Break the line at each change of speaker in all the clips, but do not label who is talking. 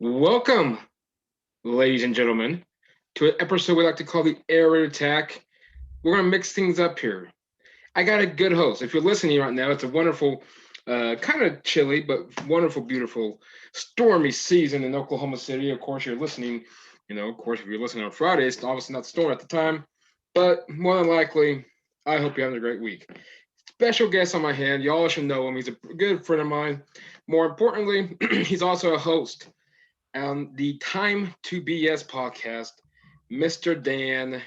Welcome, ladies and gentlemen, to an episode we like to call the Air Raid Attack. We're going to mix things up here. I got a good host. If you're listening right now, it's a wonderful, kind of chilly, but wonderful, beautiful, stormy season in Oklahoma City. Of course, you're listening, of course, if you're listening on Friday, it's obviously not stormy at the time, but more than likely, I hope you're having a great week. Special guest on my hand. Y'all should know him. He's a good friend of mine. More importantly, he's also a host on the Time to BS podcast, Mr. Dan,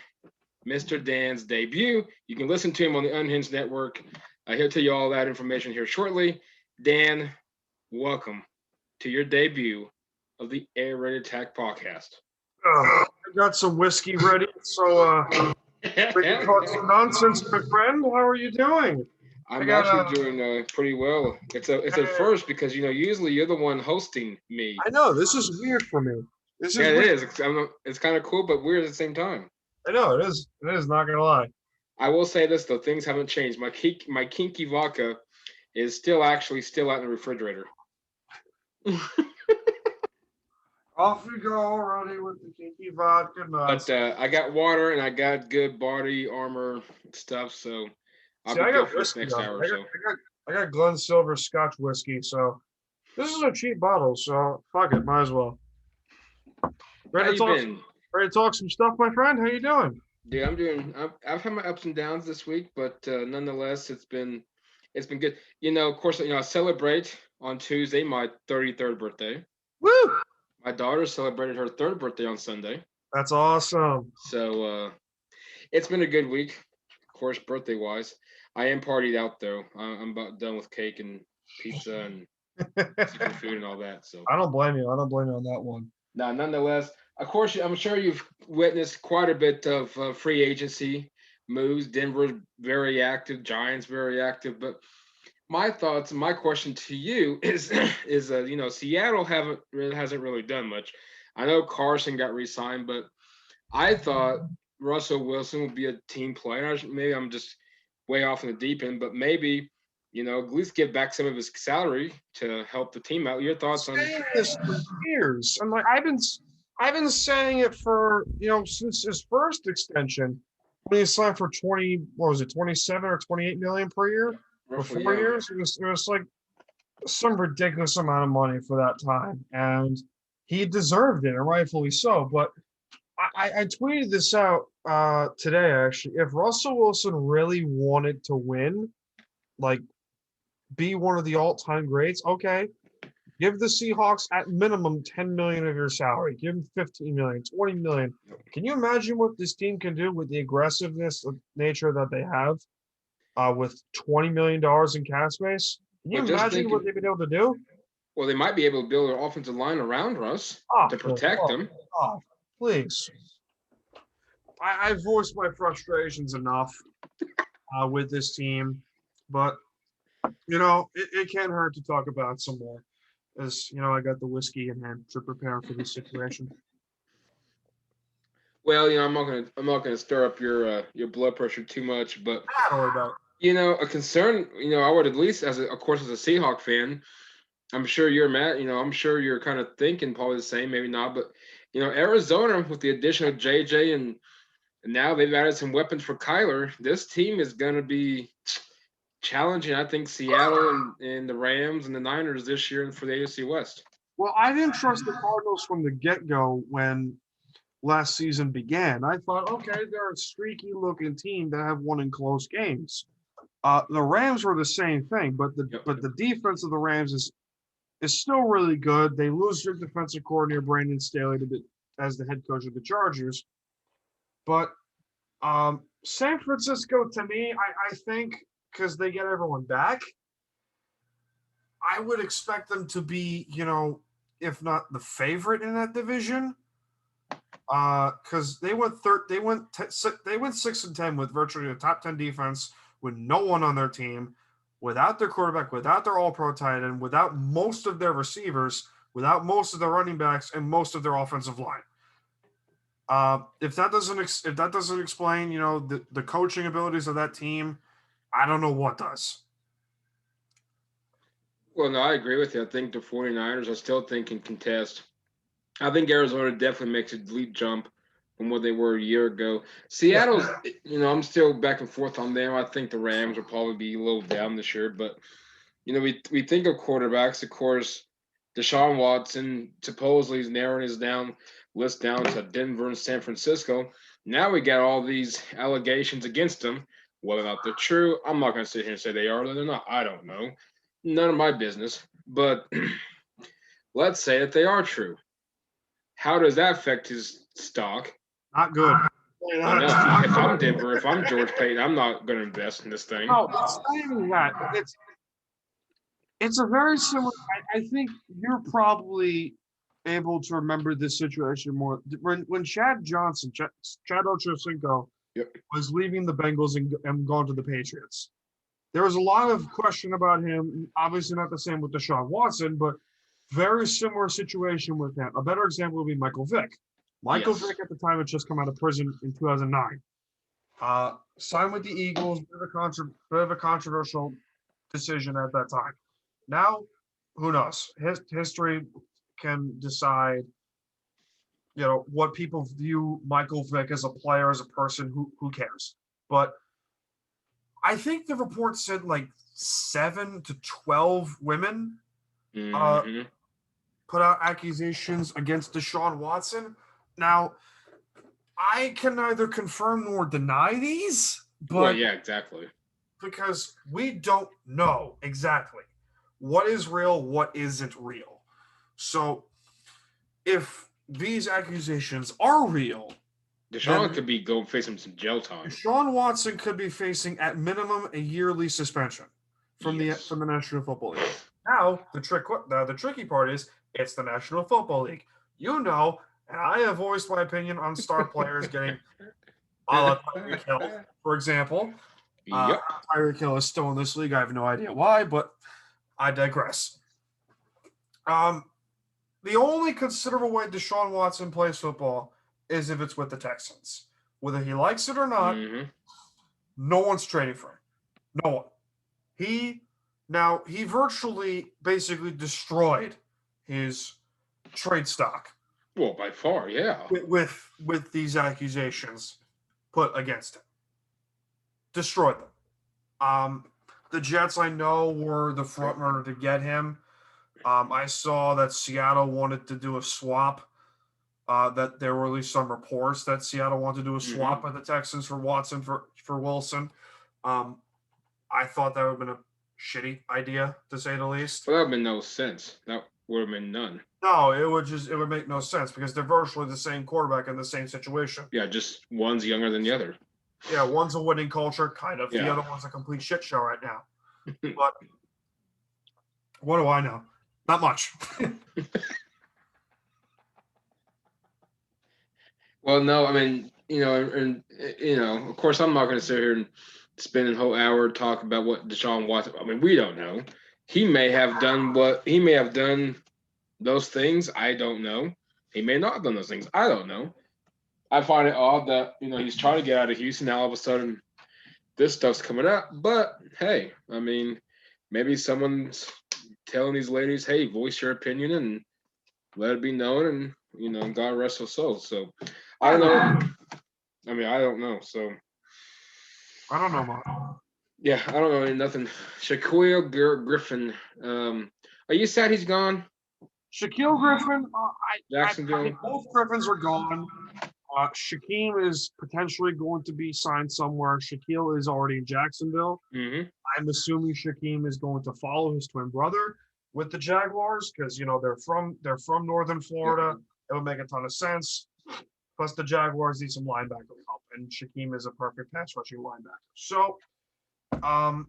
Mr. Dan's debut. You can listen to him on the Unhinged Network. He'll tell you all that information here shortly. Dan, welcome to your debut of the Air Raid Attack podcast.
I got some whiskey ready, so we can talk some nonsense, my friend. How are you doing?
I'm actually doing pretty well. It's a first because usually you're the one hosting me.
I know this is weird for me.
It is. It's kind of cool, but weird at the same time.
I know it is. It is, not gonna lie.
I will say this though: things haven't changed. My kinky vodka is still out in the refrigerator.
Off we go already with the kinky vodka.
But I got water and I got good body armor stuff, so
I got whiskey next hour or so. I got Glen Silver Scotch whiskey, so this is a cheap bottle, so fuck it, might as well. Ready to talk some stuff, my friend? How you doing?
Yeah, I've had my ups and downs this week, but nonetheless, it's been good. Of course, I celebrate on Tuesday my 33rd birthday.
Woo!
My daughter celebrated her 3rd birthday on Sunday.
That's awesome.
So it's been a good week, of course, birthday-wise. I am partied out, though. I'm about done with cake and pizza and food and all that. So
I don't blame you. I don't blame you on that one.
Now, nonetheless, of course, I'm sure you've witnessed quite a bit of free agency moves. Denver very active, Giants very active. But my thoughts and my question to you is Seattle hasn't really done much. I know Carson got re-signed, but I thought Russell Wilson would be a team player. Maybe I'm just way off in the deep end, but maybe at least give back some of his salary to help the team out. Your thoughts on
this for years? I'm like, I've been saying it for since his first extension when he signed for 27 or 28 million per year for 4 years. It was like some ridiculous amount of money for that time, and he deserved it, and rightfully so. But I tweeted this out today actually. If Russell Wilson really wanted to win, like be one of the all-time greats, okay, give the Seahawks at minimum 10 million of your salary. Give them 15 million, 20 million. Can you imagine what this team can do with the aggressiveness of nature that they have with $20 million in cap space? Can you imagine what they've been able to do?
Well, they might be able to build their offensive line around Russ to protect them.
Please. I've voiced my frustrations enough with this team, but it can't hurt to talk about some more. As I got the whiskey in hand to prepare for this situation.
Well, I'm not gonna stir up your blood pressure too much, but
don't worry about it.
A concern. I would at least, as a Seahawk fan, I'm sure you're mad. I'm sure you're kind of thinking probably the same, maybe not, but Arizona with the addition of JJ and now they've added some weapons for Kyler. This team is gonna be challenging, I think, Seattle and the Rams and the Niners this year for the AFC West.
Well, I didn't trust the Cardinals from the get-go when last season began. I thought, okay, they're a streaky-looking team that have won in close games. The Rams were the same thing, but the defense of the Rams is still really good. They lose their defensive coordinator, Brandon Staley, as the head coach of the Chargers. But San Francisco, to me, I think, because they get everyone back, I would expect them to be, if not the favorite in that division, because they went 6-10 with virtually a top 10 defense, with no one on their team, without their quarterback, without their All-Pro tight end, without most of their receivers, without most of their running backs, and most of their offensive line. If that doesn't explain, the coaching abilities of that team, I don't know what does.
Well, no, I agree with you. I think the 49ers, I still think, can contest I think Arizona definitely makes a leap jump from what they were a year ago.
Yeah.
Seattle's, I'm still back and forth on them. I think the Rams will probably be a little down this year, but we think of quarterbacks, of course. Deshaun Watson supposedly is narrowing his list down to Denver and San Francisco. Now we got all these allegations against him. Whether or not they're true, I'm not going to sit here and say they are or they're not. I don't know. None of my business. But let's say that they are true. How does that affect his stock?
Not good.
I know. If I'm Denver, if I'm George Payton, I'm not going to invest in this thing.
No, it's not even that. It's a very similar. I think you're probably able to remember this situation more when Chad Ochocinco
Yep.
was leaving the Bengals and going to the Patriots. There was a lot of question about him. Obviously, not the same with Deshaun Watson, but very similar situation with him. A better example would be Michael Vick. Michael
Yes.
Vick at the time had just come out of prison in 2009. Signed with the Eagles. Bit of a controversial decision at that time. Now, who knows? History can decide, what people view Michael Vick as a player, as a person. Who cares? But I think the report said like 7 to 12 women put out accusations against Deshaun Watson. Now, I can neither confirm nor deny these, but
Well, yeah, exactly.
because we don't know exactly what is real, what isn't real. So, if these accusations are real,
Deshaun could be facing some jail time.
Deshaun Watson could be facing at minimum a yearly suspension from
Yes.
the National Football League. Now, the tricky part is it's the National Football League. And I have voiced my opinion on star players getting a la Tyreek Hill, for example.
Yep.
Tyreek Hill is still in this league. I have no idea why, but I digress. The only considerable way Deshaun Watson plays football is if it's with the Texans. Whether he likes it or not, no one's trading for him. No one. He virtually basically destroyed his trade stock.
Well, by far, yeah.
With these accusations put against him. Destroyed them. The Jets, I know, were the front runner to get him. I saw that Seattle wanted to do a swap. That there were at least some reports that Seattle wanted to do a swap with the Texans for Watson for Wilson. I thought that would have been a shitty idea, to say the least.
Well, that would have been no sense. That would have been none.
No, it would make no sense because they're virtually the same quarterback in the same situation.
Yeah, just one's younger than the other.
Yeah, one's a winning culture, kind of.
Yeah.
The other one's a complete shit show right now. But what do I know? Not much.
Well, no, I mean, of course, I'm not going to sit here and spend a whole hour talking about what Deshaun Watson. I mean, we don't know. He may have done those things. I don't know. He may not have done those things. I don't know. I find it odd that he's trying to get out of Houston. Now all of a sudden, this stuff's coming up. But hey, I mean, maybe someone's telling these ladies, "Hey, voice your opinion and let it be known." And God rest her soul. So I don't know. I mean, I don't know. So
I don't know, Mark.
Yeah, I don't know nothing. Shaquille Griffin. Are you sad he's gone?
Shaquille Griffin.
Jacksonville.
Both Griffins are gone. Shaquem is potentially going to be signed somewhere. Shaquille is already in Jacksonville. I'm assuming Shaquem is going to follow his twin brother with the Jaguars because they're from Northern Florida. It would make a ton of sense. Plus, the Jaguars need some linebacker help, and Shaquem is a perfect pass rushing linebacker. So, am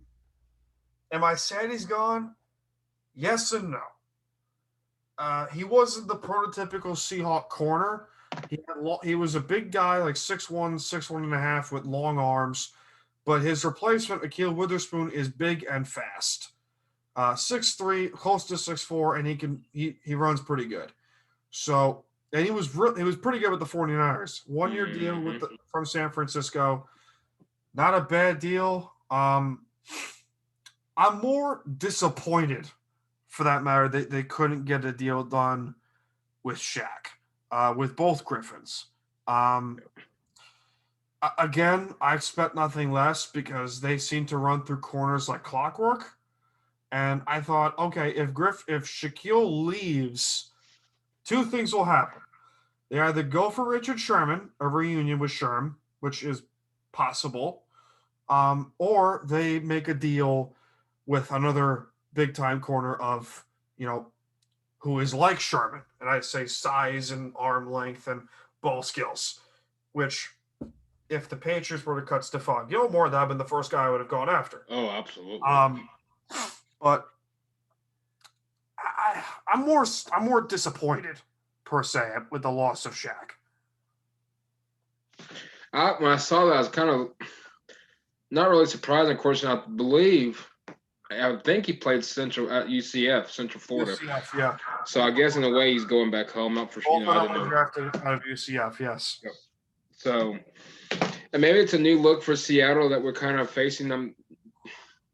I sad he's gone? Yes and no. He wasn't the prototypical Seahawk corner. He was a big guy, like 6'1", 6'1.5", with long arms. But his replacement, Ahkello Witherspoon, is big and fast. 6'3", close to 6'4", and he runs pretty good. So, and he was pretty good with the 49ers. 1-year deal from San Francisco. Not a bad deal. I'm more disappointed, for that matter, they couldn't get a deal done with Shaq. with both Griffins. Again, I expect nothing less because they seem to run through corners like clockwork. And I thought, okay, if Shaquille leaves, two things will happen. They either go for Richard Sherman, a reunion with Sherm, which is possible, or they make a deal with another big time corner of, who is like Sherman, and I'd say size and arm length and ball skills, which if the Patriots were to cut Stephon Gilmore, that would have been the first guy I would have gone after.
Oh, absolutely.
But I'm more disappointed per se with the loss of Shaq.
When I saw that, I was kind of not really surprised. Of course, I think he played Central at UCF, Central Florida.
UCF, yeah.
So I guess in a way he's going back home. Not for sure.
I didn't know. Drafted out of UCF, yes.
Yep. So, and maybe it's a new look for Seattle that we're kind of facing them.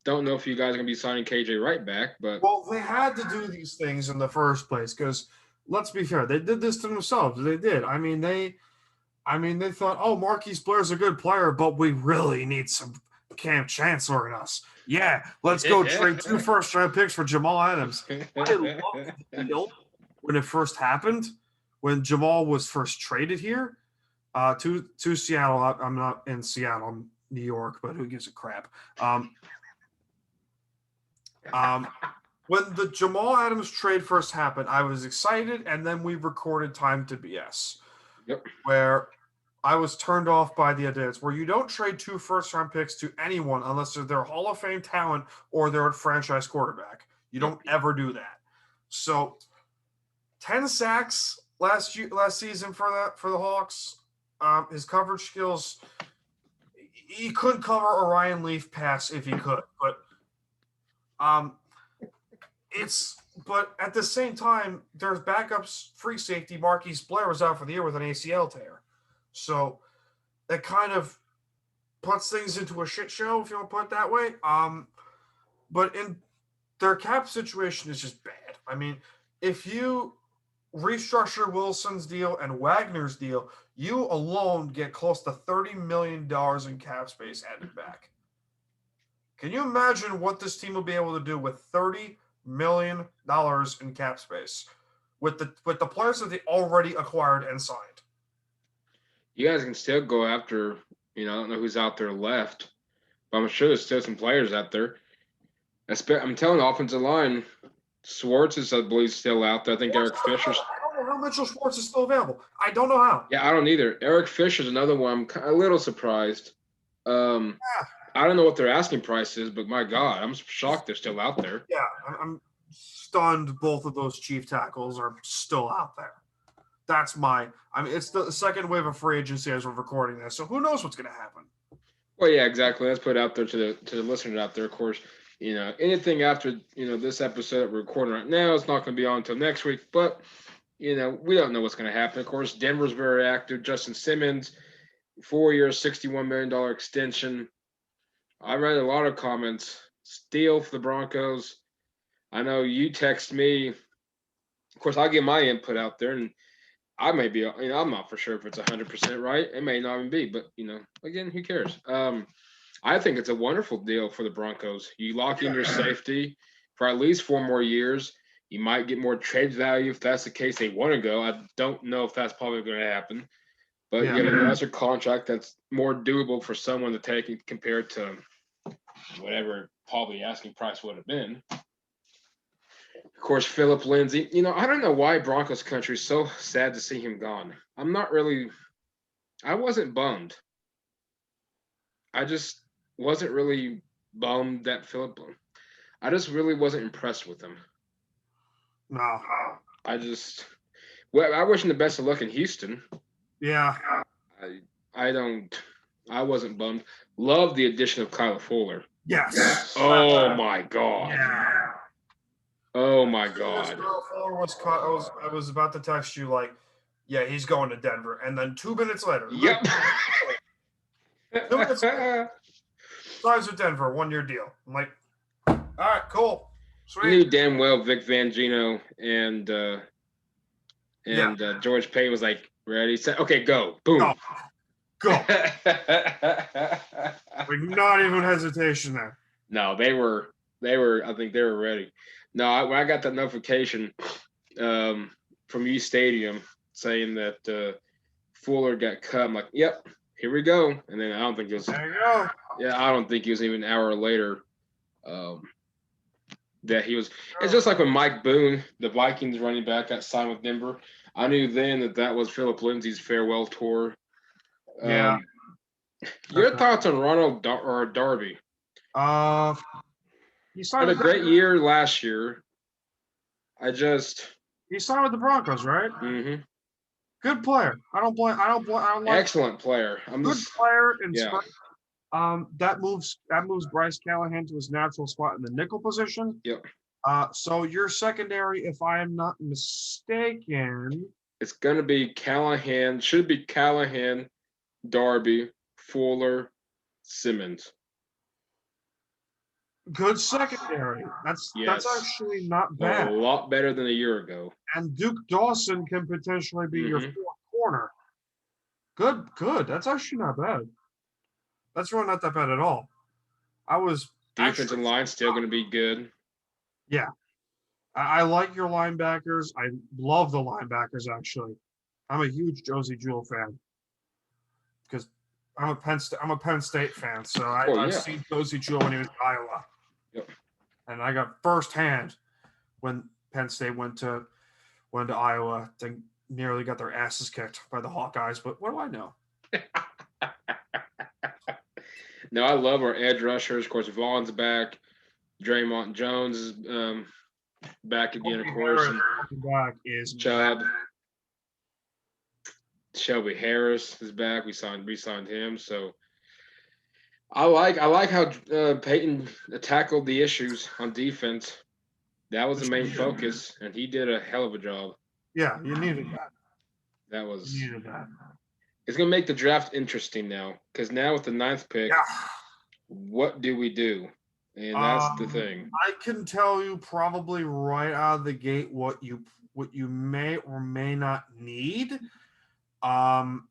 Don't know if you guys are going to be signing KJ right back, but
they had to do these things in the first place because let's be fair, they did this to themselves. They did. I mean, they thought, oh, Marquise Blair's a good player, but we really need some Cam Chancellor in us. Yeah, let's go trade 2 first-round picks for Jamal Adams. I loved the deal when it first happened, when Jamal was first traded here to Seattle. I'm not in Seattle, I'm New York, but who gives a crap? When the Jamal Adams trade first happened, I was excited, and then we recorded Time to BS, where I was turned off by the idea where you don't trade 2 first-round picks to anyone unless they're Hall of Fame talent or they're a franchise quarterback. You don't ever do that. So, 10 sacks last season for the Hawks. His coverage skills, he couldn't cover a Ryan Leaf pass if he could, but but at the same time, there's backups, free safety. Marquise Blair was out for the year with an ACL tear. So that kind of puts things into a shit show, if you want to put it that way. But in their cap situation is just bad. I mean, if you restructure Wilson's deal and Wagner's deal, you alone get close to $30 million in cap space added back. Can you imagine what this team will be able to do with $30 million in cap space with the players that they already acquired and signed?
You guys can still go after, I don't know who's out there left, but I'm sure there's still some players out there. I'm telling the offensive line, Schwartz is, I believe, still out there. I think Eric Fisher's.
I don't know how Mitchell Schwartz is still available. I don't know how.
Yeah, I don't either. Eric Fisher's another one. I'm a little surprised. I don't know what their asking price is, but my God, I'm shocked they're still out there.
Yeah, I'm stunned both of those chief tackles are still out there. It's the second wave of free agency as we're recording this, so who knows what's going to happen?
Well, yeah, exactly. Let's put it out there to the listeners out there. Of course, anything after this episode that we're recording right now, it's not going to be on until next week. But we don't know what's going to happen. Of course, Denver's very active. Justin Simmons, 4 years, $61 million extension. I read a lot of comments. Steal for the Broncos. I know you text me. Of course, I'll get my input out there, and I may be, I'm not for sure if it's 100% right. It may not even be, but, again, who cares? I think it's a wonderful deal for the Broncos. You lock in your safety for at least 4 more years. You might get more trade value if that's the case they want to go. I don't know if that's probably going to happen. But you get a lesser contract that's more doable for someone to take compared to whatever probably asking price would have been. Of course, Philip Lindsey. I don't know why Broncos country is so sad to see him gone. I wasn't bummed. I just wasn't really bummed that Philip. I just really wasn't impressed with him.
No.
I wish him the best of luck in Houston.
Yeah.
I wasn't bummed. Love the addition of Kyle Fuller.
Yes.
Oh my God.
Yeah.
Oh my God.
Kyle Fuller was caught. I was about to text you yeah, he's going to Denver, and then 2 minutes later.
Yep.
2 minutes later, signs with Denver, 1-year deal. I'm like, all right, cool. Sweet.
You knew damn well Vic Fangino and And George Payton was like, ready, set, okay, go. Boom.
Go. Like, not even hesitation there.
No, they were, I think they were ready. No, when I got that notification from U Stadium saying that Fuller got cut, I'm like, yep, here we go. And then I don't think it was,
there you go.
Yeah, I don't think it was even an hour later that he was. It's just like when Mike Boone, the Vikings running back, got signed with Denver. I knew then that was Philip Lindsey's farewell tour.
Yeah.
Your thoughts on Ronald Darby?
He
Had a great year last year. He
signed with the Broncos, right?
Mm-hmm.
Good player. I don't like.
Excellent player.
Player and yeah. That moves Bryce Callahan to his natural spot in the nickel position.
Yep.
So your secondary, if I am not mistaken,
it's gonna be Callahan. Should be Callahan, Darby, Fuller, Simmons.
Good secondary. That's actually not bad.
A lot better than a year ago.
And Duke Dawson can potentially be your fourth corner. Good. That's actually not bad. That's really not that bad at all.
Defensive line still going to be good.
Yeah. I like your linebackers. I love the linebackers, actually. I'm a huge Josie Jewell fan because I'm a Penn State fan, so I've seen Josie Jewell when he was in Iowa.
Yep.
And I got firsthand when Penn State went to Iowa. They nearly got their asses kicked by the Hawkeyes, but what do I know?
No, I love our edge rushers. Of course, Vaughn's back. Draymond Jones is back again, of course. And
back is
Chubb. Shelby Harris is back. We re-signed him. So I like how Peyton tackled the issues on defense. That was the main focus, and he did a hell of a job.
Yeah, you needed that.
You needed that. It's going to make the draft interesting now, because now with the 9th pick, what do we do? And that's the thing.
I can tell you probably right out of the gate what you may or may not need. Now,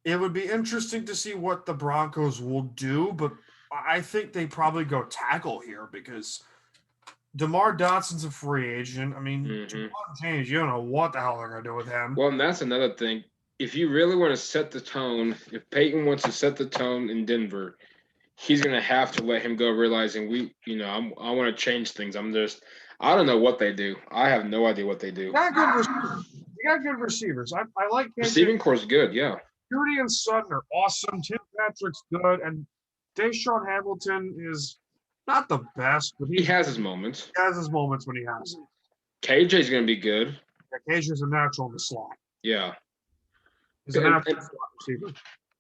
it would be interesting to see what the Broncos will do, but I think they probably go tackle here because DeMar Dotson's a free agent. I mean, James, you don't know what the hell they're going to do with him.
Well, and that's another thing. If you really want to set the tone, if Peyton wants to set the tone in Denver, he's going to have to let him go, realizing I want to change things. I don't know what they do. I have no idea what they do.
You got good receivers. I like
receiving core is good, yeah.
Judy and Sutton are awesome. Tim Patrick's good, and Deshaun Hamilton is not the best, but
he has his moments.
He has his moments when he has it.
KJ's going to be good.
Yeah, KJ's a natural in the slot.
Yeah.
He's a natural slot receiver.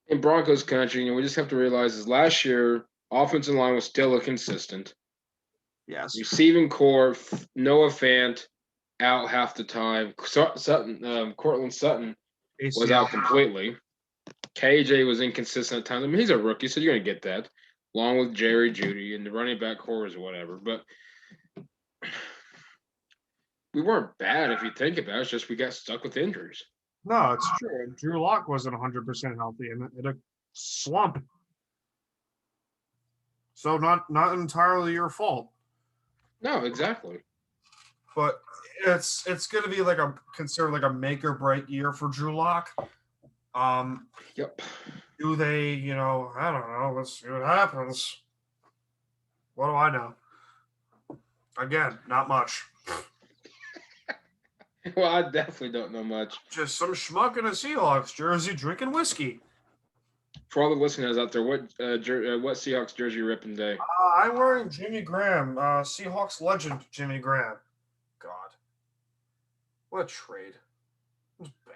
In Broncos country, we just have to realize is last year, offensive line was still inconsistent.
Yes.
Receiving core, Noah Fant out half the time. Cortland Sutton was out completely. KJ was inconsistent at times. I mean, he's a rookie, so you're going to get that, along with Jerry Jeudy and the running back core or whatever. But we weren't bad if you think about it. It's just we got stuck with injuries.
No, it's true. Drew Lock wasn't 100% healthy in a slump. So not entirely your fault.
No, exactly.
But it's going to be considered like a make or break year for Drew Lock.
Yep.
Do they, I don't know. Let's see what happens. What do I know? Again, not much.
Well, I definitely don't know much.
Just some schmuck in a Seahawks jersey drinking whiskey.
For all the listeners out there, what Seahawks jersey you ripping today?
I'm wearing Jimmy Graham, Seahawks legend Jimmy Graham. God. What a trade. It was bad.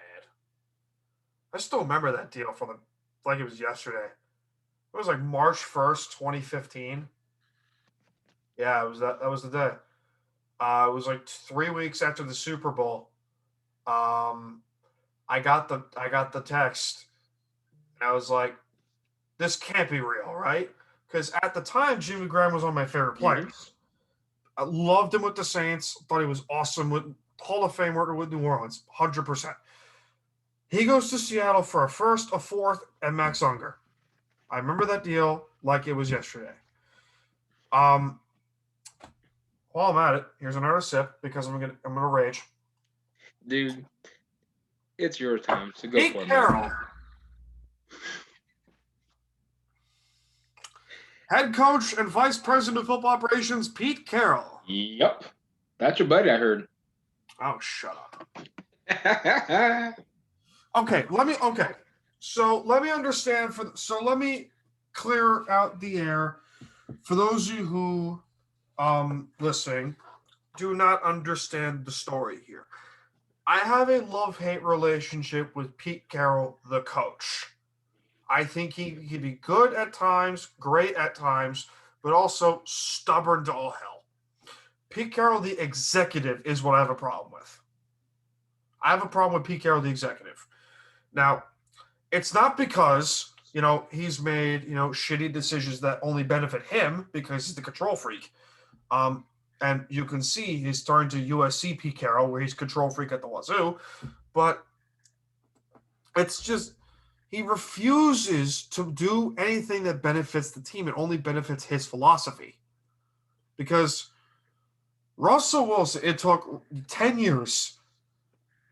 I still remember that deal like it was yesterday. It was like March 1st, 2015. Yeah, it was that was the day. It was like 3 weeks after the Super Bowl. I got the text. And I was like, this can't be real, right? Because at the time, Jimmy Graham was one of my favorite players. I loved him with the Saints. Thought he was awesome with Hall of Famer with New Orleans, 100%. He goes to Seattle for a first, a fourth, and Max Unger. I remember that deal like it was yesterday. While I'm at it, here's another sip because I'm gonna rage.
Dude, it's your time, so go
Pete
for it,
Carroll,
man.
head coach and vice president of football operations, Pete Carroll.
Yep. That's your buddy, I heard.
Oh, shut up. Okay. So let me understand let me clear out the air for those of you who listening do not understand the story here. I have a love-hate relationship with Pete Carroll, the coach. I think he can be good at times, great at times, but also stubborn to all hell. Pete Carroll, the executive, is what I have a problem with. I have a problem with Pete Carroll, the executive. Now, it's not because, he's made, shitty decisions that only benefit him because he's the control freak. And you can see he's starting to USC Pete Carroll, where he's control freak at the wazoo. But it's just he refuses to do anything that benefits the team. It only benefits his philosophy. Because Russell Wilson, it took 10 years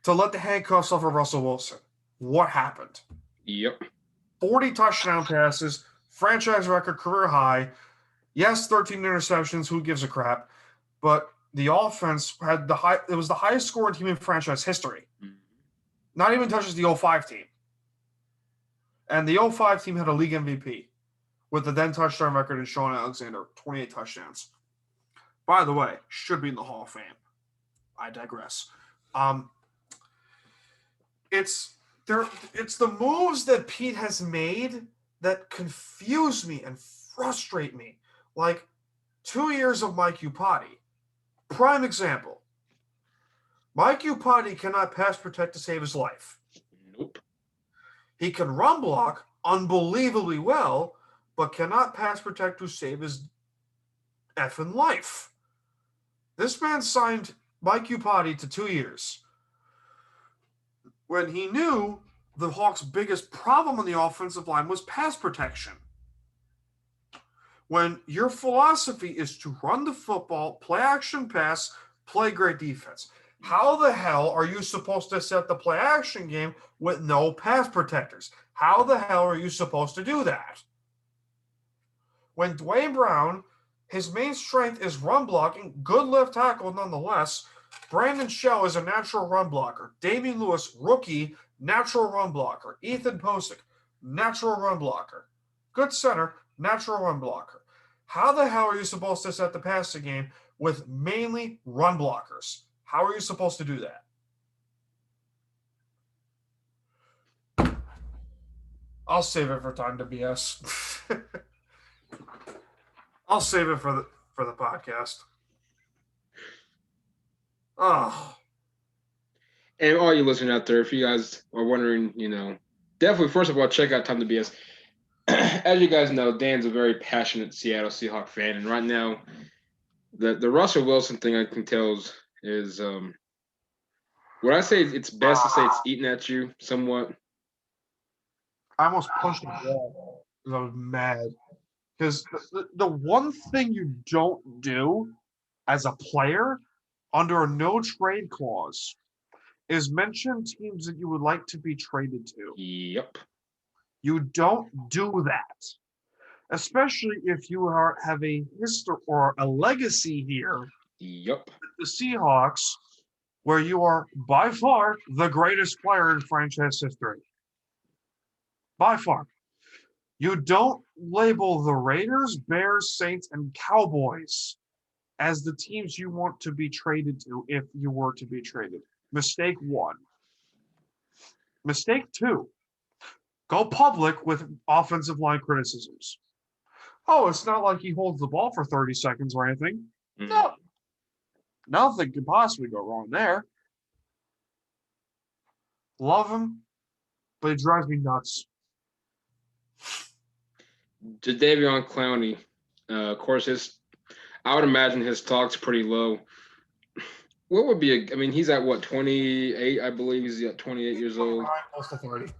to let the handcuffs off of Russell Wilson. What happened?
Yep.
40 touchdown passes, franchise record, career high. Yes, 13 interceptions. Who gives a crap? But the offense had it was the highest scoring team in franchise history. Not even touches the 05 team. And the 05 team had a league MVP with the then touchdown record in Sean Alexander, 28 touchdowns. By the way, should be in the Hall of Fame. I digress. It's the moves that Pete has made that confuse me and frustrate me. Like 2 years of Mike Iupati. Prime example. Mike Iupati cannot pass protect to save his life.
Nope.
He can run block unbelievably well, but cannot pass protect to save his effing life. This man signed Mike Iupati to 2 years when he knew the Hawks' biggest problem on the offensive line was pass protection. When your philosophy is to run the football, play action pass, play great defense, how the hell are you supposed to set the play action game with no pass protectors? How the hell are you supposed to do that? When Dwayne Brown, his main strength is run blocking, good left tackle nonetheless. Brandon Shell is a natural run blocker. Damian Lewis, rookie, natural run blocker. Ethan Posick, natural run blocker. Good center, natural run blocker. How the hell are you supposed to set the passing game with mainly run blockers? How are you supposed to do that? I'll save it for time to BS. I'll save it for the podcast. Oh.
And all you listening out there, if you guys are wondering, definitely first of all, check out Time to BS. As you guys know, Dan's a very passionate Seattle Seahawks fan, and right now, the Russell Wilson thing I can tell is would I say it's best to say it's eating at you somewhat?
I almost punched the wall because I was mad. Because the one thing you don't do as a player under a no trade clause is mention teams that you would like to be traded to.
Yep.
You don't do that, especially if you have a history or a legacy here.
Yep.
The Seahawks, where you are by far the greatest player in franchise history. By far. You don't label the Raiders, Bears, Saints, and Cowboys as the teams you want to be traded to if you were to be traded. Mistake 1. Mistake 2. Go public with offensive line criticisms. Oh, it's not like he holds the ball for 30 seconds or anything.
Mm-hmm.
No. Nothing could possibly go wrong there. Love him, but it drives me nuts.
Jadeveon Clowney, of course, I would imagine his stock's pretty low. What would be a? I mean, he's at what 28? I believe he's at 28 years old.
Close to 30.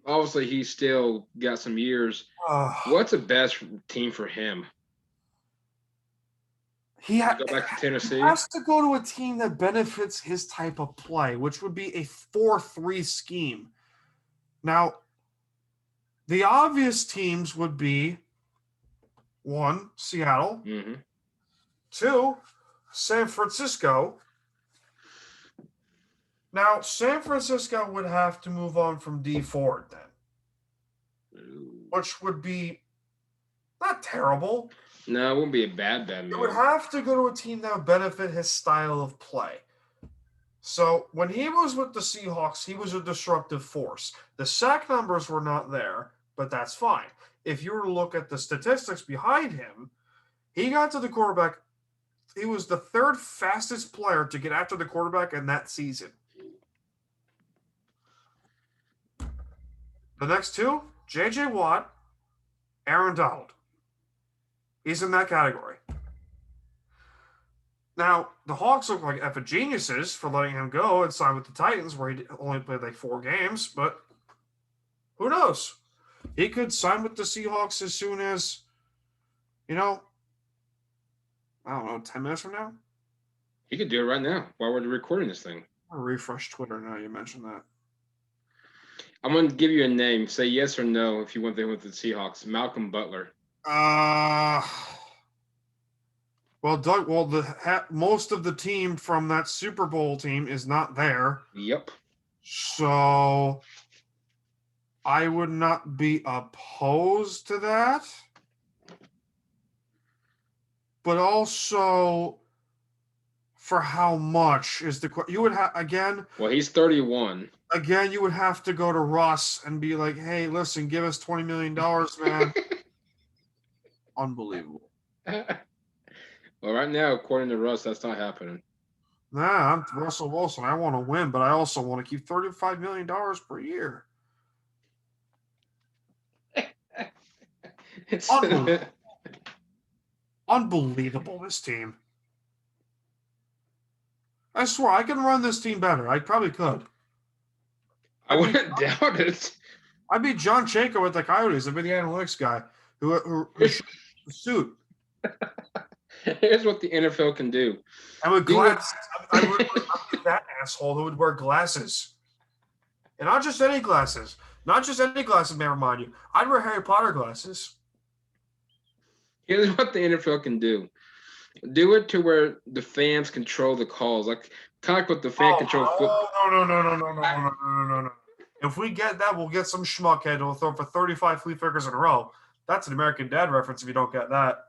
Obviously, he's still got some years. What's the best team for him? Go back to Tennessee.
Has to go to a team that benefits his type of play, which would be a 4-3 scheme. Now, the obvious teams would be 1, Seattle, 2, San Francisco. Now, San Francisco would have to move on from D Ford then, which would be not terrible.
No, it wouldn't be a bad
It
move.
would have to go to a team that would benefit his style of play. So when he was with the Seahawks, he was a disruptive force. The sack numbers were not there, but that's fine. If you were to look at the statistics behind him, he got to the quarterback. He was the 3rd fastest player to get after the quarterback in that season. The next 2, J.J. Watt, Aaron Donald. He's in that category. Now, the Hawks look like effing geniuses for letting him go and sign with the Titans, where he only played like 4 games, but who knows? He could sign with the Seahawks as soon as, I don't know, 10 minutes from now?
He could do it right now while we're recording this thing.
I'll refresh Twitter now you mentioned that.
I'm going to give you a name. Say yes or no if you want them with the Seahawks. Malcolm Butler.
Most of the team from that Super Bowl team is not there.
Yep.
So I would not be opposed to that. But also, for how much is the you would have again?
Well, he's 31.
Again, you would have to go to Russ and be like, "Hey, listen, give us $20 million, man." Unbelievable.
Well, right now, according to Russ, that's not happening.
Nah, I'm Russell Wilson. I want to win, but I also want to keep $35 million per year. Unbelievable. Unbelievable, this team. I swear, I can run this team better. I probably could.
I wouldn't doubt it.
I'd be John Chanko with the Coyotes. I'd be the analytics guy who the suit.
Here's what the NFL can do.
And with glasses, I would be that asshole who would wear glasses. And not just any glasses. Not just any glasses, may I remind you. I'd wear Harry Potter glasses.
Here's what the NFL can do. Do it to where the fans control the calls. Like kind of like what the fan control football.
No. If we get that, we'll get some schmuckhead who'll throw for 35 flea flickers in a row. That's an American Dad reference if you don't get that.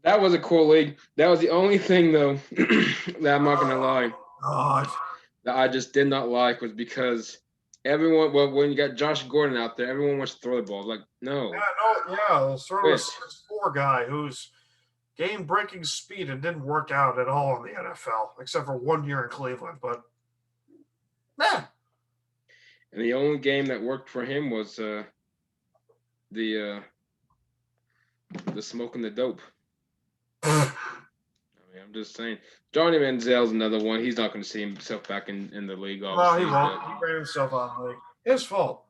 That was a cool league. That was the only thing, though, that I'm not going to lie,
God.
that I just did not like was because everyone, well, when you got Josh Gordon out there, everyone wants to throw the ball. Like, no.
Let's throw a 6'4" guy who's game-breaking speed and didn't work out at all in the NFL, except for 1 year in Cleveland. But, yeah.
And the only game that worked for him was the smoking the dope. I mean, I'm just saying. Johnny Manziel's another one. He's not going to see himself back in the league.
No, he won't. He ran himself out of the league. His fault.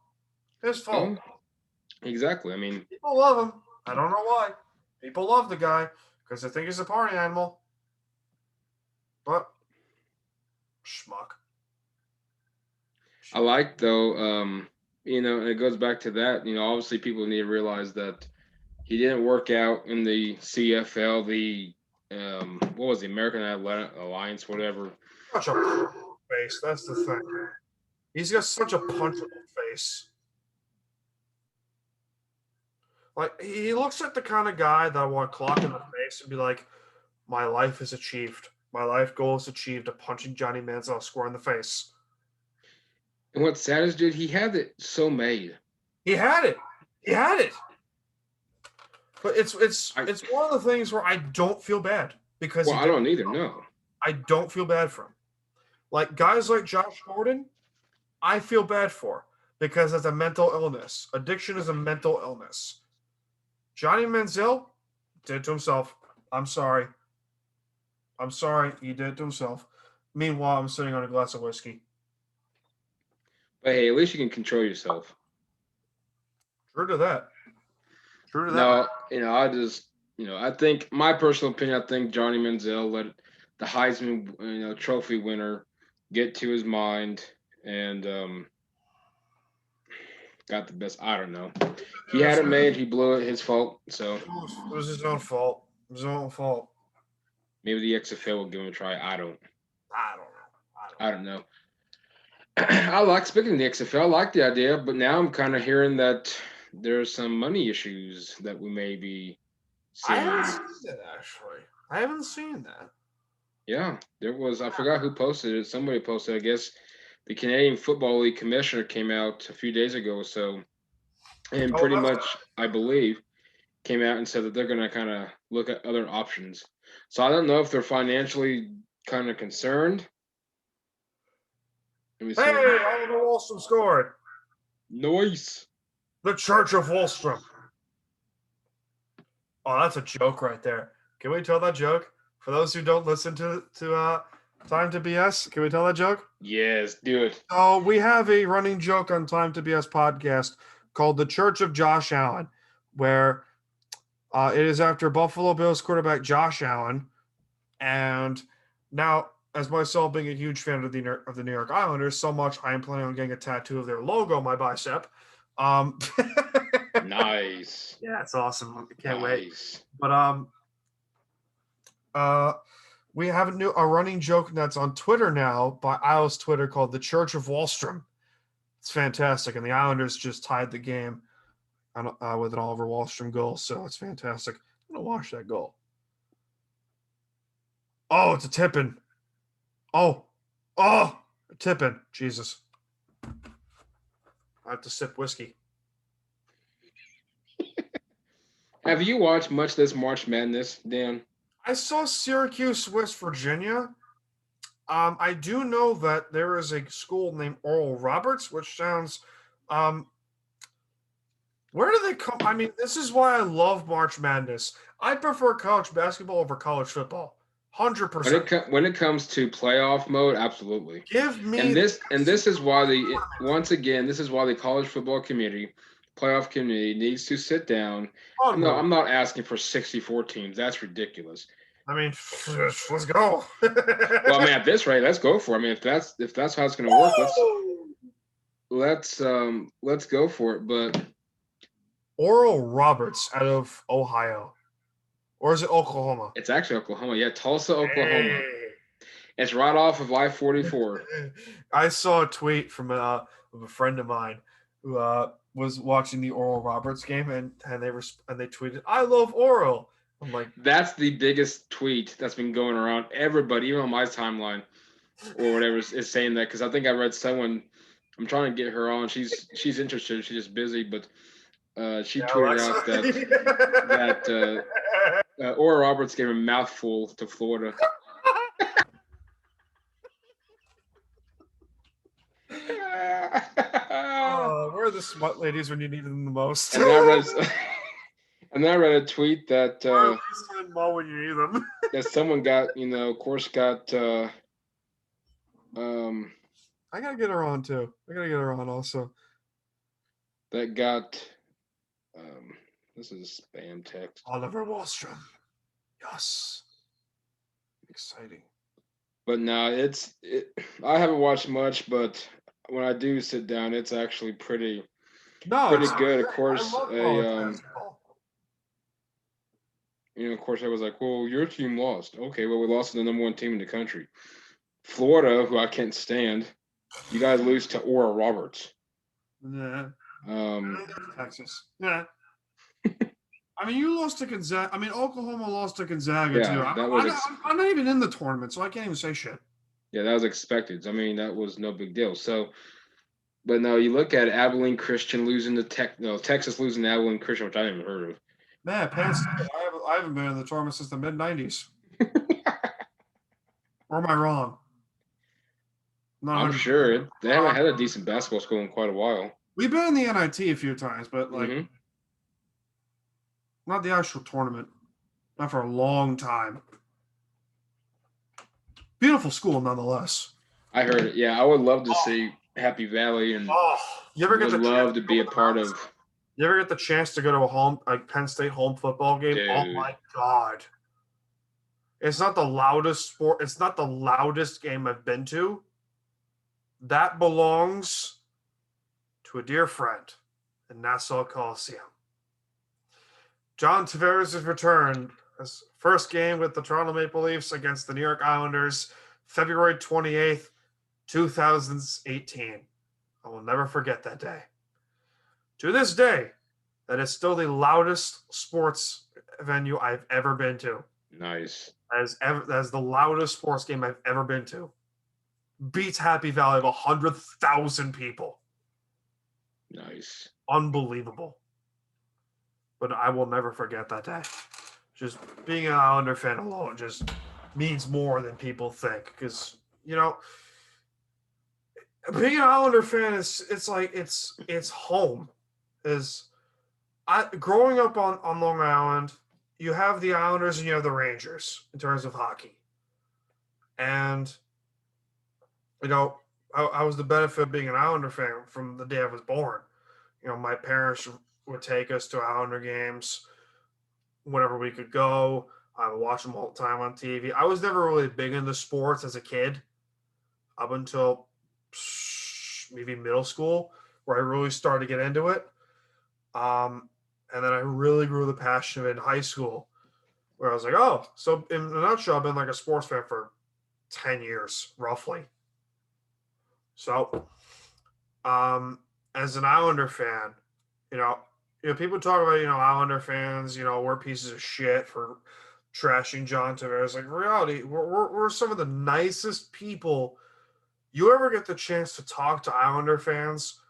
Exactly. I mean,
people love him. I don't know why. People love the guy because they think he's a party animal. But, schmuck.
I like, though, and it goes back to that. Obviously people need to realize that he didn't work out in the CFL, the what was the American Athletic Alliance, whatever.
Such a face. That's the thing. He's got such a punchable face. Like he looks like the kind of guy that I want to clock in the face and be like, "My life is achieved. My life goal is achieved." Of punching Johnny Manziel square in the face.
And what's sad is, dude, he had it so made.
He had it. But it's one of the things where I don't feel bad because
I don't either. No,
I don't feel bad for him. Like guys like Josh Gordon, I feel bad for because it's a mental illness. Addiction is a mental illness. Johnny Manziel did it to himself. I'm sorry. I'm sorry, he did it to himself. Meanwhile, I'm sitting on a glass of whiskey.
But hey, at least you can control yourself.
True to that.
No, I think my personal opinion, I think Johnny Manziel let the Heisman, trophy winner get to his mind and got the best. I don't know. He had it made. He blew it. His fault. So
It was his own fault. It was his own fault.
maybe the XFL will give him a try. I don't know. Speaking of the XFL, I like the idea, but now I'm kind of hearing that there's some money issues that we may be
I
seeing.
haven't seen that, actually. I haven't seen that.
Yeah, there was. I forgot who posted it. Somebody posted. I guess the Canadian Football League commissioner came out a few days ago or so, and pretty much, I believe, came out and said that they're going to kind of look at other options. So I don't know if they're financially kind of concerned. Let me see.
Hey, Oliver Wallstrom scored.
Nice.
The Church of Wallstrom. Oh, that's a joke right there. Can we tell that joke? For those who don't listen to Time to BS, can we tell that joke?
Yes, do it.
So we have a running joke on Time to BS podcast called The Church of Josh Allen, where it is after Buffalo Bills quarterback Josh Allen. And now, as myself being a huge fan of the New York Islanders, so much I am planning on getting a tattoo of their logo on my bicep.
Nice.
Yeah, it's awesome. I can't wait.
Nice.
But we have a running joke that's on Twitter now by Isles Twitter called the Church of Wallstrom. It's fantastic, and the Islanders just tied the game with an Oliver Wallstrom goal, so it's fantastic. I'm gonna watch that goal. Oh, it's a tipping. Oh, a tipping. Jesus, I have to sip whiskey.
Have you watched much of this March Madness, Dan?
I saw Syracuse, West Virginia. I do know that there is a school named Oral Roberts, which sounds. Where do they come? I mean, this is why I love March Madness. I prefer college basketball over college football. 100%.
When it comes to playoff mode, absolutely.
Give me
and this is why this is why the college football community, playoff community needs to sit down. No, I'm not asking for 64 teams. That's ridiculous.
I mean, let's go.
Well, I mean, at this rate, let's go for it. I mean, if that's how it's going to work, let's go for it. But
Oral Roberts out of Ohio, or is it Oklahoma?
It's actually Oklahoma. Yeah, Tulsa, Oklahoma.
Hey.
It's right off of I-44.
I saw a tweet from a friend of mine who was watching the Oral Roberts game, and they tweeted, "I love Oral." I'm like,
that's the biggest tweet that's been going around. Everybody, even on my timeline or whatever, is saying that, because I think I read someone. I'm trying to get her on. She's interested. She's just busy, but she tweeted out that Oral Roberts gave a mouthful to Florida.
Where are the smut ladies when you need them the most?
And then I read a tweet that
when you need them.
that someone got, of course, got.
I gotta get her on too. I gotta get her on also.
That got. This is a spam text.
Oliver Wallstrom. Yes. Exciting.
But no, I haven't watched much, but when I do sit down, it's actually pretty good. Of course, of course, I was like, well, your team lost. Okay, well, we lost to the number one team in the country. Florida, who I can't stand, you guys lose to Oral Roberts.
Yeah.
Texas.
Yeah. I mean, you lost to Gonzaga. I mean, Oklahoma lost to Gonzaga, too. I'm not even in the tournament, so I can't even say shit.
Yeah, that was expected. I mean, that was no big deal. So, but no, you look at Abilene Christian losing to Texas losing to Abilene Christian, which I haven't heard of.
Man, Penn State, I haven't been in the tournament since the mid-'90s. Or am I wrong?
I'm sure. They haven't had a decent basketball school in quite a while.
We've been in the NIT a few times, but not the actual tournament. Not for a long time. Beautiful school, nonetheless.
I heard it. Yeah, I would love to see Happy Valley, and
You ever get
would
the
love
chance
to
to
be
go
a
to the
part
mountains?
of.
You ever get the chance to go to a Penn State home football game? Oh
Dude.
my God. It's not the loudest sport. It's not the loudest game I've been to. That belongs to a dear friend in Nassau Coliseum. John Tavares' return, his first game with the Toronto Maple Leafs against the New York Islanders, February 28th, 2018. I will never forget that day. To this day, that is still the loudest sports venue I've ever been to.
Nice.
That is the loudest sports game I've ever been to. Beats Happy Valley of 100,000 people.
Nice.
Unbelievable. But I will never forget that day. Just being an Islander fan alone just means more than people think. Because, being an Islander fan it's home. Growing up on Long Island, you have the Islanders and you have the Rangers in terms of hockey. And, I was the benefit of being an Islander fan from the day I was born. My parents would take us to Islander games whenever we could go. I would watch them all the time on TV. I was never really big into sports as a kid up until maybe middle school, where I really started to get into it. And then I really grew the passion of it in high school, where I was like, oh, so in a nutshell, I've been like a sports fan for 10 years, roughly. So, as an Islander fan, people talk about, Islander fans, we're pieces of shit for trashing John Tavares. Like, in reality, we're some of the nicest people. You ever get the chance to talk to Islander fans,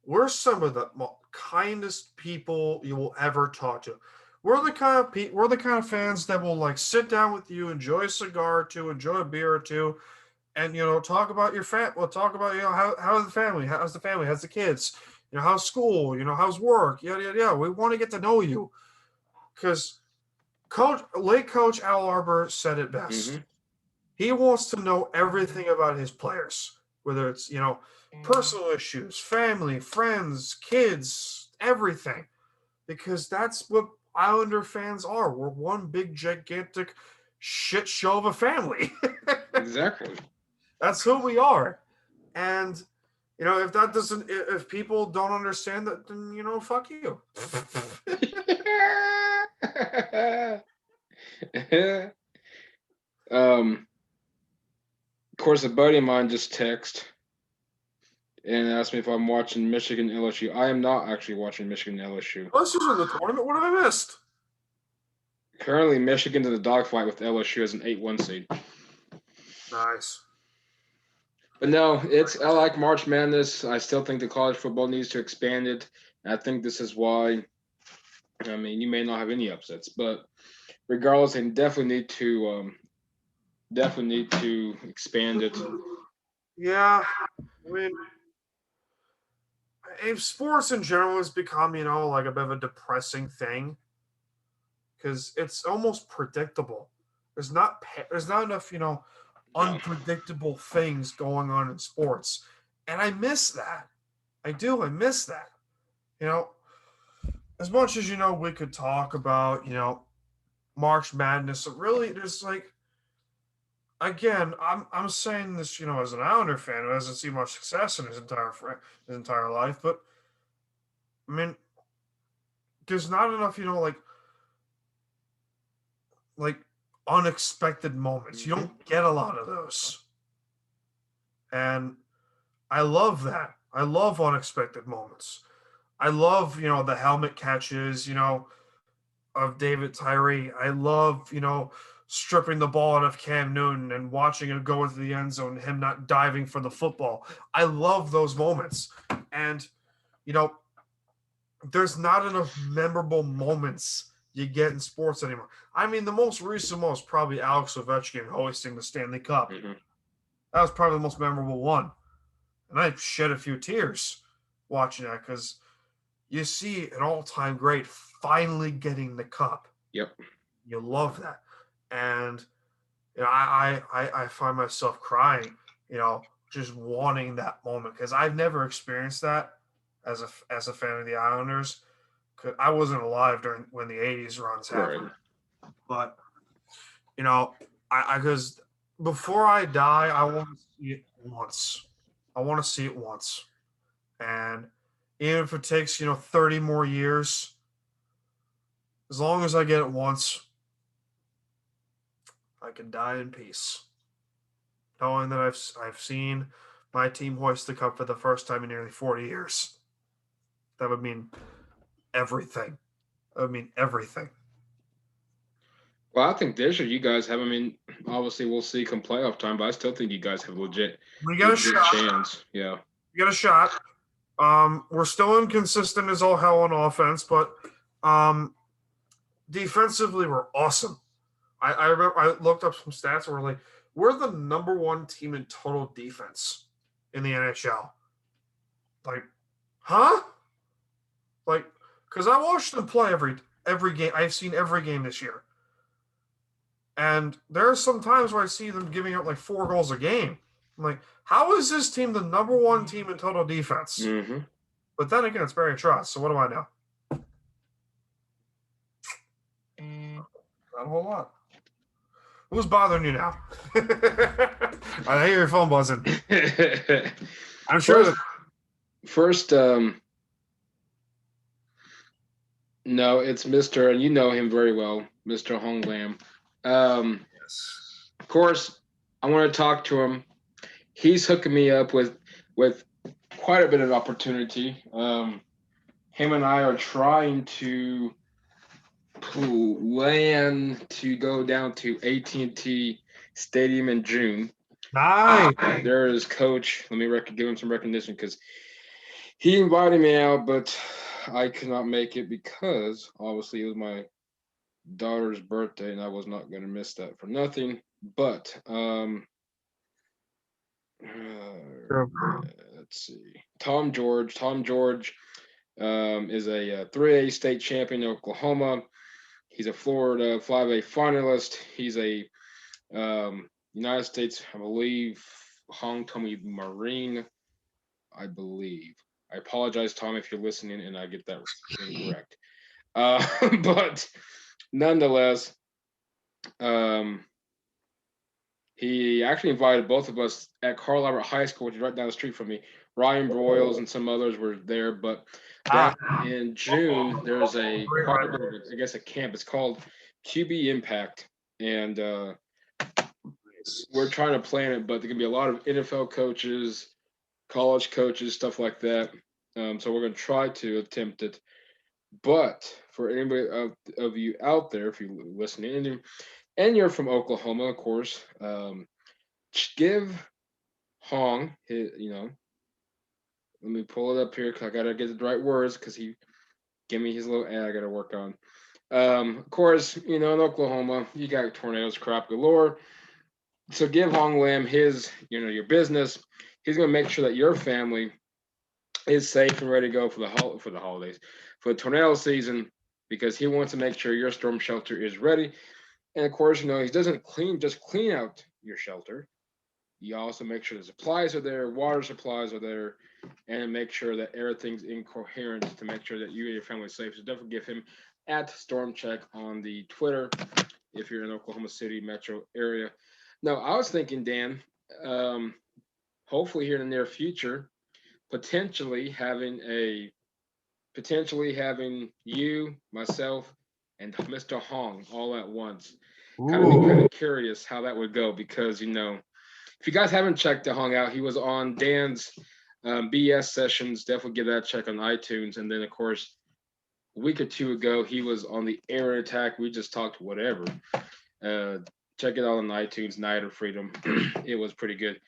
we're some of the kindest people you will ever talk to. We're the kind of fans that will like sit down with you, enjoy a cigar or two, enjoy a beer or two, and talk about your family. We'll talk about how's the family, how's the kids, how's school, how's work, yada yada yada. We want to get to know you, because late coach Al Arbor said it best.
Mm-hmm.
He wants to know everything about his players, whether it's personal issues, family, friends, kids, everything, because that's what Islander fans are. We're one big gigantic shit show of a family.
Exactly.
That's who we are. And if people don't understand that, then fuck you.
Of course, a buddy of mine just texted and asked me if I'm watching Michigan LSU. I am not actually watching Michigan LSU.
LSU's in the tournament. What have I missed?
Currently, Michigan's in the dogfight with LSU as an 8-1 seed.
Nice.
But no, I like March Madness. I still think the college football needs to expand it. And I think this is why. I mean, you may not have any upsets, but regardless, they definitely need to expand it.
Yeah, I mean, if sports in general has become, like a bit of a depressing thing, because it's almost predictable. There's not enough, unpredictable things going on in sports, and I miss that. I do. I miss that. As much as we could talk about March Madness. Really, there's like, again, I'm saying this as an Islander fan who hasn't seen much success in his entire life, but I mean, there's not enough like unexpected moments. You don't get a lot of those. And I love that. I love unexpected moments. I love, the helmet catches, of David Tyree. I love, stripping the ball out of Cam Newton and watching him go into the end zone, him not diving for the football. I love those moments. And, there's not enough memorable moments you get in sports anymore. I mean, the most recent one was probably Alex Ovechkin hoisting the Stanley Cup.
Mm-hmm.
That was probably the most memorable one. And I shed a few tears watching that, because you see an all-time great finally getting the cup.
Yep.
You love that. And I find myself crying, just wanting that moment because I've never experienced that as a fan of the Islanders. 'Cause I wasn't alive during when the '80s runs happened, but I because before I die, I want to see it once. I want to see it once, and even if it takes 30 more years, as long as I get it once, I can die in peace, knowing that I've seen my team hoist the cup for the first time in nearly 40 years. That would mean everything. That would mean everything.
Well, I think this year you guys have. I mean, obviously we'll see come playoff time, but I still think you guys have legit chance. Yeah,
we got a shot. We're still inconsistent as all hell on offense, but defensively we're awesome. I remember I looked up some stats and we're the number one team in total defense in the NHL. Like, huh? Like, because I watched them play every game. I've seen every game this year. And there are some times where I see them giving up like 4 goals a game. I'm like, how is this team the number one team in total defense?
Mm-hmm.
But then again, it's Barry Trotz. So what do I know? Not a whole lot. Who's bothering you now? I hear your phone buzzing. I'm sure.
First, no, it's Mr. and you know him very well, Mr. Hong Lam.
Yes.
Of course, I want to talk to him. He's hooking me up with quite a bit of opportunity. Him and I are trying to plan to go down to AT&T Stadium in June.
Nice.
There is Coach. Let me give him some recognition because he invited me out, but I could not make it because obviously it was my daughter's birthday and I was not going to miss that for nothing. But let's see. Tom George is a 3A state champion in Oklahoma. He's a Florida 5A finalist. He's a United States, I believe, Hong told me Marine, I believe. I apologize, Tom, if you're listening and I get that incorrect. But nonetheless, he actually invited both of us at Carl Albert High School, which is right down the street from me. Ryan Broyles and some others were there, but in June there's a camp. It's called QB Impact, and we're trying to plan it, but there can be a lot of NFL coaches, college coaches, stuff like that. So we're going to try to attempt it. But for anybody of you out there, if you're listening, and you're from Oklahoma, of course, give Hong his, let me pull it up here because I got to get the right words because he gave me his little ad I got to work on. Of course, in Oklahoma, you got tornadoes, crap galore. So give Hong Lam his, your business. He's going to make sure that your family is safe and ready to go for the holidays, for the tornado season, because he wants to make sure your storm shelter is ready. And of course, he doesn't just clean out your shelter. You also make sure the supplies are there, water supplies are there, and make sure that everything's incoherent to make sure that you and your family are safe. So definitely give him at Storm Check on the Twitter if you're in Oklahoma City metro area. No, I was thinking, Dan, hopefully here in the near future, potentially having you, myself, and Mr. Hong all at once. Kind of curious how that would go because, if you guys haven't checked the Hong out, he was on Dan's BS sessions. Definitely give that a check on iTunes. And then, of course, a week or two ago, he was on the Air Attack. We just talked whatever. Check it out on iTunes, Night of Freedom. It was pretty good.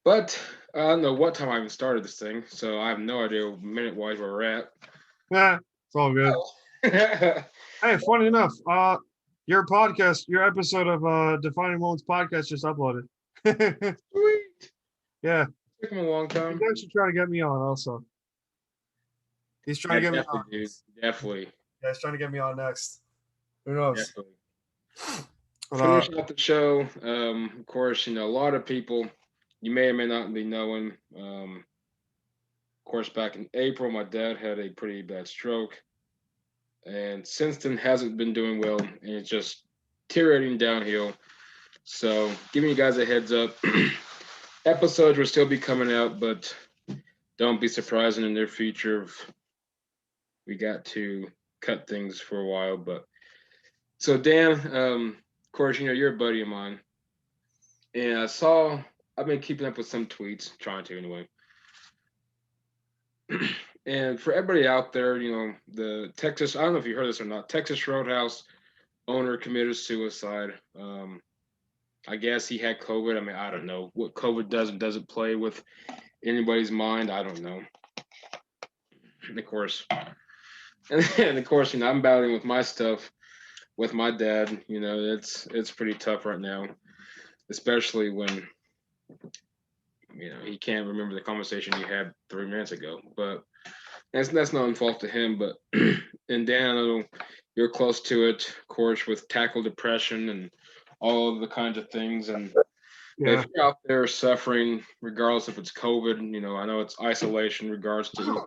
But I don't know what time I even started this thing, so I have no idea minute-wise where we're at.
Yeah, it's all good. Hey, funny enough, your episode of Defining Moments podcast just uploaded.
Sweet.
Yeah.
It took him a long time.
He's actually trying to get me on also. He's trying to get me on.
Dude. Definitely.
Yeah, he's trying to get me on next. Who knows?
Definitely.
But
finish out the show. Of course, a lot of people you may or may not be knowing. Of course, back in April, my dad had a pretty bad stroke, and since then hasn't been doing well, and it's just deteriorating downhill. So, giving you guys a heads up, episodes will still be coming out, but don't be surprised in the near future if we got to cut things for a while. But so, Dan, of course, you're a buddy of mine, and I've been keeping up with some tweets, trying to anyway. And for everybody out there, the Texas, I don't know if you heard this or not, Texas Roadhouse owner committed suicide. I guess he had COVID. I mean, I don't know what COVID does and doesn't play with anybody's mind. I don't know. And of course, I'm battling with my stuff with my dad. It's pretty tough right now, especially when he can't remember the conversation you had 3 minutes ago. But that's not fault to him. But and Dan, I know you're close to it, of course, with tackle depression and all of the kinds of things. And
yeah,
if you're out there suffering, regardless if it's COVID, I know it's isolation, regards to anything.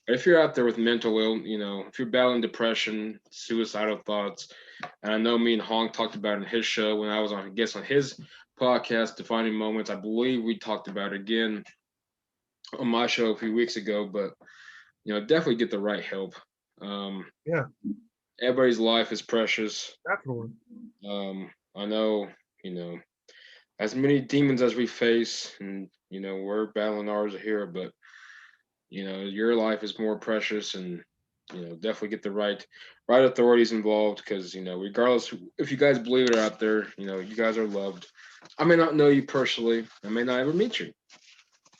But if you're out there with mental ill, if you're battling depression, suicidal thoughts, and I know me and Hong talked about it in his show when I was on, I guess, on his podcast, Defining Moments. I believe we talked about it again on my show a few weeks ago, but definitely get the right help.
yeah,
Everybody's life is precious.
definitely.
I know, as many demons as we face, and we're battling ours here, but your life is more precious, and definitely get the right authorities involved, because regardless if you guys believe it out there, you guys are loved. I may not know you personally, I may not ever meet you,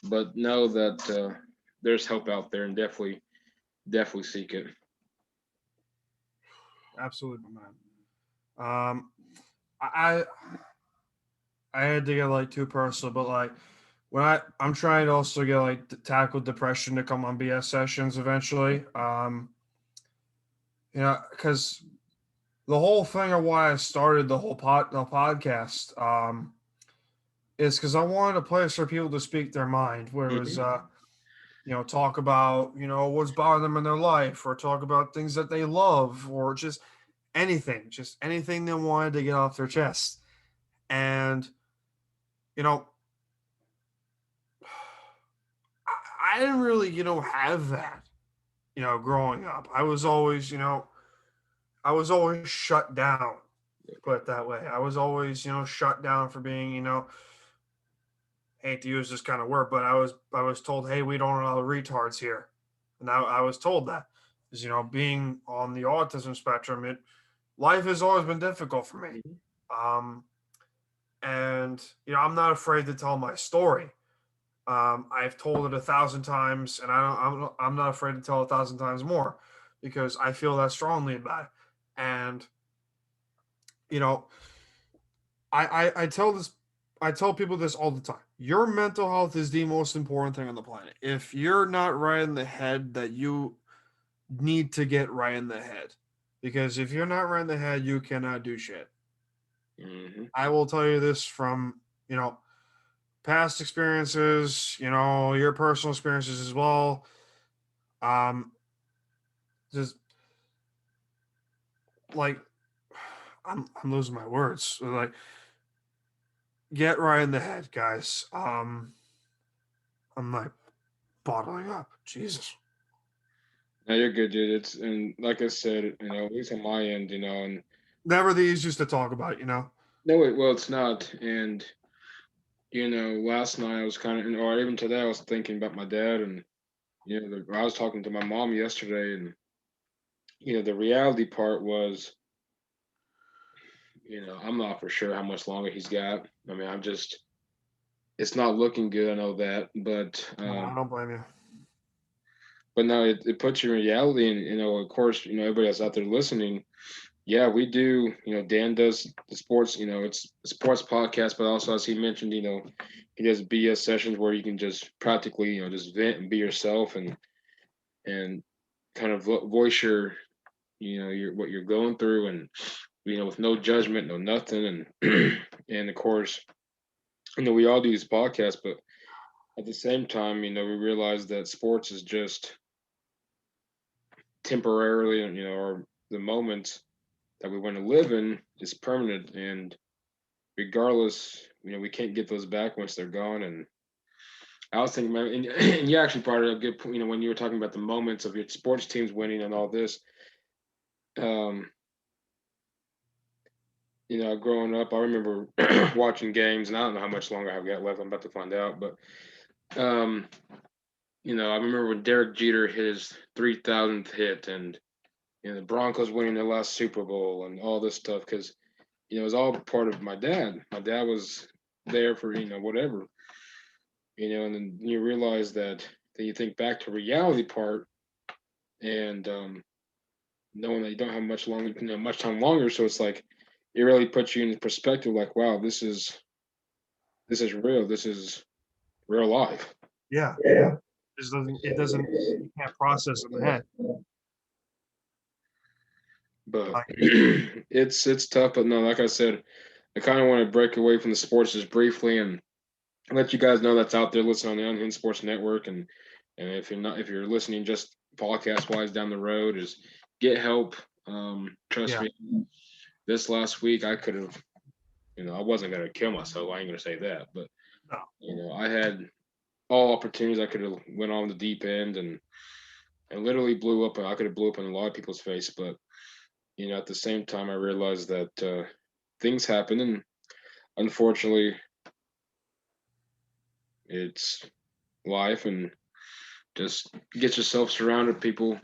but know that there's help out there, and definitely seek it.
Absolutely, man. I had to get like too personal, but like when I'm trying to also get like tackle depression to come on BS sessions eventually. Because the whole thing of why I started the podcast is because I wanted a place for people to speak their mind, where it was
Mhm.
talk about what's bothering them in their life, or talk about things that they love, or just anything they wanted to get off their chest. And you know I didn't really have that growing up. I was always shut down, put it that way. I was always shut down for being hate to use this kind of word, but I was told, hey, we don't allow retards here. And I was told that because being on the autism spectrum, life has always been difficult for me.
Mhm.
um and I'm not afraid to tell my story. I've told it 1,000 times, and I'm not afraid to tell 1,000 times more, because I feel that strongly about it. And you know, I tell this, I tell people this all the time. Your mental health is the most important thing on the planet. If you're not right in the head, that you need to get right in the head, because if you're not right in the head, you cannot do shit.
Mhm.
I will tell you this from past experiences, your personal experiences as well. Um, just like I'm losing my words. So, like, get right in the head, guys. I'm like bottling up. Jesus.
No, you're good, dude. And like I said, at least on my end, and
Never the easiest to talk about,
no, well, it's not. And last night I was kind of, or even today, I was thinking about my dad, and I was talking to my mom yesterday, and the reality part was, I'm not for sure how much longer he's got. I mean, it's not looking good. I know that, but
I don't blame you.
no, it puts you in reality, and of course, everybody that's out there listening. Yeah, we do. Dan does the sports. It's a sports podcast, but also, as he mentioned, he does BS sessions where you can just practically, just vent and be yourself, and kind of voice your what you're going through, and with no judgment, no nothing, and and of course, we all do these podcasts, but at the same time, we realize that sports is just temporarily, or the moments that we want to live in is permanent, and regardless, we can't get those back once they're gone. And I was thinking, man, and you actually brought it up good point, when you were talking about the moments of your sports teams winning and all this. Um, growing up, I remember watching games, and I don't know how much longer I've got left. I'm about to find out, but I remember when Derek Jeter hit his 3,000th hit, and the Broncos winning their last Super Bowl, and all this stuff, because it was all part of my dad. My dad was there for whatever, and then you realize that. Then you think back to reality part, and knowing that you don't have much time longer, so it's like it really puts you in perspective. Like, wow, this is real. This is real life.
Yeah. It doesn't, you can't process in the head.
But it's tough. But no, like I said, I kind of want to break away from the sports just briefly and let you guys know that's out there. Listen on the Unhinged Sports Network, and if you're listening just podcast wise down the road, is get help. Trust me. This last week, I could have, I wasn't gonna kill myself. I ain't gonna say that, but
No.
I had all opportunities. I could have went on the deep end and literally blew up. I could have blew up in a lot of people's face, but at the same time, I realized that things happen, and unfortunately, it's life, and just get yourself surrounded with people.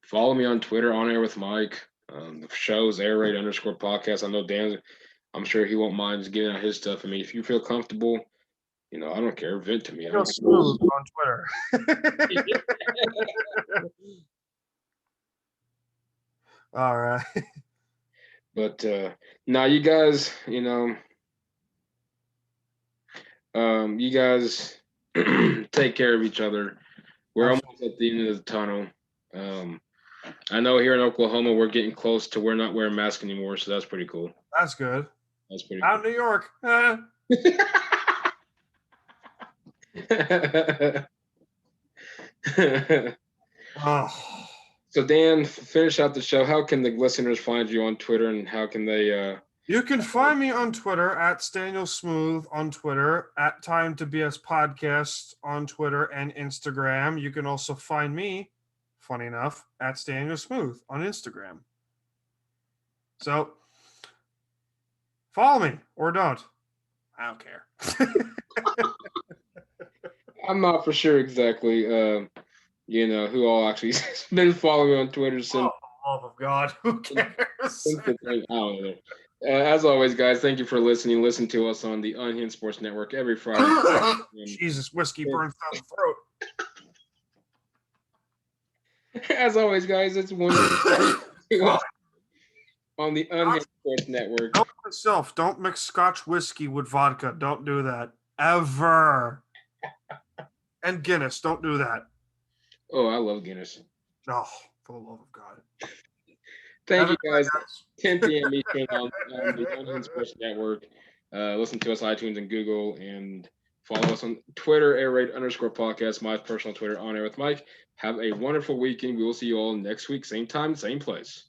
Follow me on Twitter, On Air with Mike. The show's air_podcast. I know Dan. I'm sure he won't mind just giving out his stuff. I mean, if you feel comfortable, I don't care. Vent to me.
Feel smooth on Twitter. All right.
But now you guys, you guys take care of each other. We're almost at the end of the tunnel. I know here in Oklahoma we're getting close to we're not wearing masks anymore, so that's pretty cool.
That's good.
That's pretty
Out in New York. Oh.
So Dan, finish out the show. How can the listeners find you on Twitter, and how can they
You can find me on Twitter at Staniel Smooth on Twitter, at Time to BS Podcast on Twitter and Instagram. You can also find me, funny enough, at Staniel Smooth on Instagram. So follow me or don't. I don't care.
I'm not for sure exactly who all actually has been following me on Twitter since.
Oh, love of God, who cares?
I don't know. As always, guys, thank you for listening. Listen to us on the Unhinged Sports Network every Friday.
Jesus, whiskey burns down the throat.
As always, guys, it's one on the Unhinged Sports Network.
Don't myself. Don't mix Scotch whiskey with vodka. Don't do that ever. And Guinness. Don't do that.
Oh, I love Guinness.
Oh, for the love of God.
Thank you, guys. 10 p.m. Eastern on the Unhinged Sports Network. Listen to us on iTunes and Google, and follow us on Twitter, airraid_podcast, my personal Twitter, On Air with Mike. Have a wonderful weekend. We will see you all next week, same time, same place.